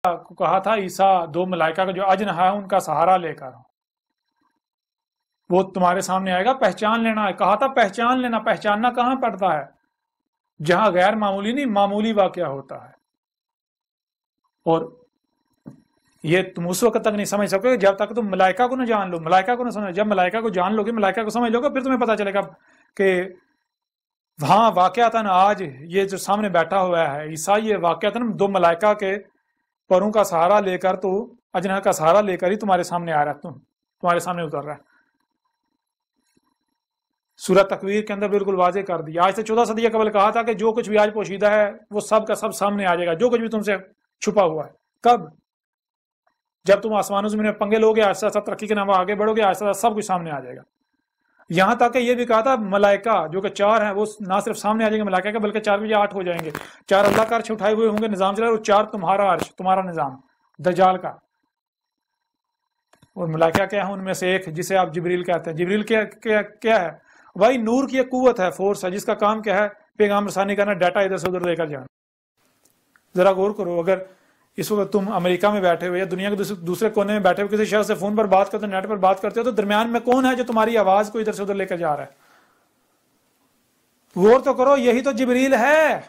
کو کہا تھا عیسیٰ دو ملائکہ کا جو اجنحہ ہے ان کا سہارا لے کر وہ تمہارے سامنے آئے گا، پہچان لینا ہے. کہا تھا پہچان لینا. پہچاننا کہاں پڑتا ہے؟ جہاں غیر معمولی نہیں معمولی واقعہ ہوتا ہے. اور یہ تم اس وقت تک نہیں سمجھ سکو گے جب تک تم ملائکہ کو نہ جان لو، ملائکہ کو نہ سمجھ. جب ملائکہ کو جان لو گے، ملائکہ کو سمجھ لو گے، پھر تمہیں پتہ چلے گا کہ وہاں واقعتاً آج یہ جو سامنے بیٹھا ہوا ہے عیسیٰ، یہ واقعتاً دو ملائکہ کے پروں کا سہارا لے کر، تو اجنحہ کا سہارا لے کر ہی تمہارے سامنے آ رہا ہے، تمہارے سامنے اتر رہا ہے. سورہ تکویر کے اندر بالکل واضح کر دیا. آج سے 14 صدی قبل کہا تھا کہ جو کچھ بھی آج پوشیدہ ہے وہ سب کا سب سامنے آ جائے گا، جو کچھ بھی تم سے چھپا ہوا ہے. کب؟ جب تم آسمانوں زمین میں پنگے لوگے، آہستہ آہستہ ترقی کے نام آگے بڑھو گے، آہستہ آہستہ سب کچھ سامنے آ جائے گا. یہاں تک کہ یہ بھی کہا تھا ملائکہ جو کہ 4 ہیں وہ نہ صرف سامنے آ جائیں گے ملائکہ کے، بلکہ 4 بھی 8 ہو جائیں گے. 4 اللہ کا عرش اٹھائے ہوئے ہوں گے، نظام چلا، اور 4 تمہارا عرش، تمہارا نظام دجال کا. اور ملائکہ کیا ہے؟ ان میں سے ایک جسے آپ جبریل کہتے ہیں. جبریل کیا ہے؟ بھائی نور کی ایک قوت ہے، فورس ہے، جس کا کام کیا ہے؟ پیغام رسانی کرنا، ڈیٹا ادھر سے ادھر لے کر جانا. ذرا غور کرو، اگر اس وقت تم امریکہ میں بیٹھے ہوئے یا دنیا کے دوسرے کونے میں بیٹھے ہوئے کسی شخص سے فون پر بات کرتے ہو، نیٹ پر بات کرتے ہو، تو درمیان میں کون ہے جو تمہاری آواز کو ادھر سے ادھر لے کر جا رہا ہے؟ غور تو کرو، یہی تو جبریل ہے.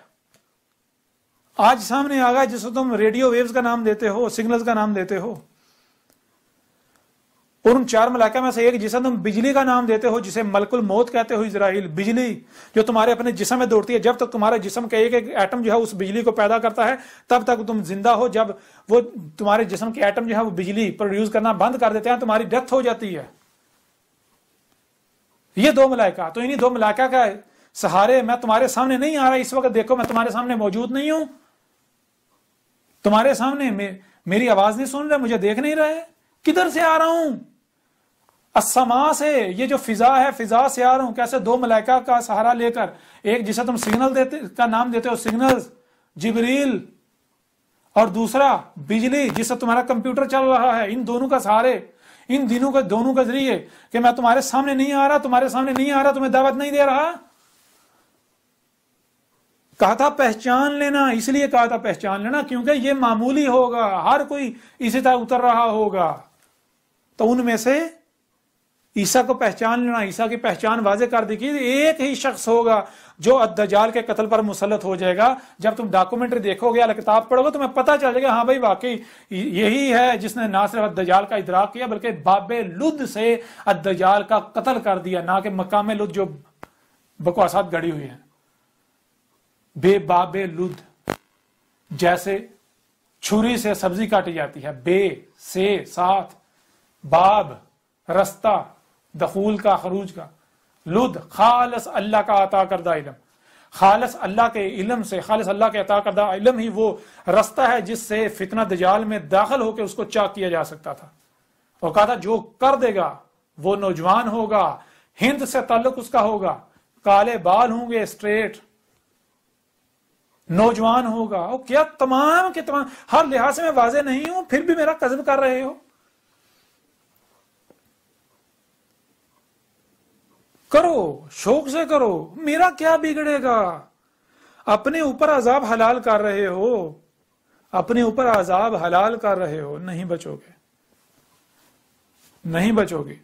آج سامنے آ گیا جس کو تم ریڈیو ویوز کا نام دیتے ہو، سگنلز کا نام دیتے ہو. اور ان 4 ملائکہ میں سے ایک جسے تم بجلی کا نام دیتے ہو، جسے ملک الموت کہتے ہو اسرائیل. بجلی جو تمہارے اپنے جسم میں دوڑتی ہے، جب تک تمہارے جسم کا ایک ایک ایٹم جو ہے اس بجلی کو پیدا کرتا ہے تب تک تم زندہ ہو. جب وہ تمہارے جسم کے ایٹم جو ہے وہ بجلی پروڈیوس کرنا بند کر دیتے ہیں، تمہاری ڈیتھ ہو جاتی ہے. یہ 2 ملائکہ، تو انہی 2 ملائکہ کا سہارے میں تمہارے سامنے نہیں آ رہا اس وقت. دیکھو میں تمہارے سامنے موجود نہیں ہوں، تمہارے سامنے میری آواز نہیں سن رہے، مجھے دیکھ نہیں رہے. کدھر سے آ رہا ہوں؟ السما سے، یہ جو فضا ہے فضا سے آ رہا ہوں. کیسے؟ 2 ملائکہ کا سہارا لے کر. ایک جسے تم سگنل کا نام دیتے ہو، سگنل جبریل، اور دوسرا بجلی جس سے تمہارا کمپیوٹر چل رہا ہے. ان دونوں کا سہارے، ان دونوں کے ذریعے کہ میں تمہارے سامنے نہیں آ رہا، تمہارے سامنے نہیں آ رہا، تمہیں دعوت نہیں دے رہا. کہا تھا پہچان لینا، اس لیے کہا تھا پہچان لینا کیونکہ یہ معمولی ہوگا، ہر کوئی اسی طرح اتر رہا ہوگا. تو ان میں سے عیسیٰ کو پہچان لینا. عیسیٰ کی پہچان واضح کر دی کہ ایک ہی شخص ہوگا جو الدجال کے قتل پر مسلط ہو جائے گا. جب تم ڈاکومنٹری دیکھو گے، کتاب پڑھو گے، تمہیں پتہ چل جائے گا ہاں بھائی واقعی یہی ہے جس نے نہ صرف الدجال کا ادراک کیا بلکہ باب لد سے الدجال کا قتل کر دیا، نہ کہ مقام لد جو بکواسات گڑی ہوئی ہیں. بے باب لد، جیسے چھری سے سبزی کاٹی جاتی ہے، بے سے ساتھ، باب رستہ، دخول کا خروج کا، لد خالص اللہ کا عطا کردہ علم. خالص اللہ کے علم سے، خالص اللہ کے عطا کردہ علم ہی وہ رستہ ہے جس سے فتنہ دجال میں داخل ہو کے اس کو چاک کیا جا سکتا تھا. اور کہا تھا جو کر دے گا وہ نوجوان ہوگا، ہند سے تعلق اس کا ہوگا، کالے بال ہوں گے، اسٹریٹ، نوجوان ہوگا. اور کیا تمام کے تمام، ہر لحاظ سے میں واضح نہیں ہوں پھر بھی میرا کذب کر رہے ہو. کرو، شوق سے کرو، میرا کیا بگڑے گا. اپنے اوپر عذاب حلال کر رہے ہو، اپنے اوپر عذاب حلال کر رہے ہو. نہیں بچو گے، نہیں بچو گے.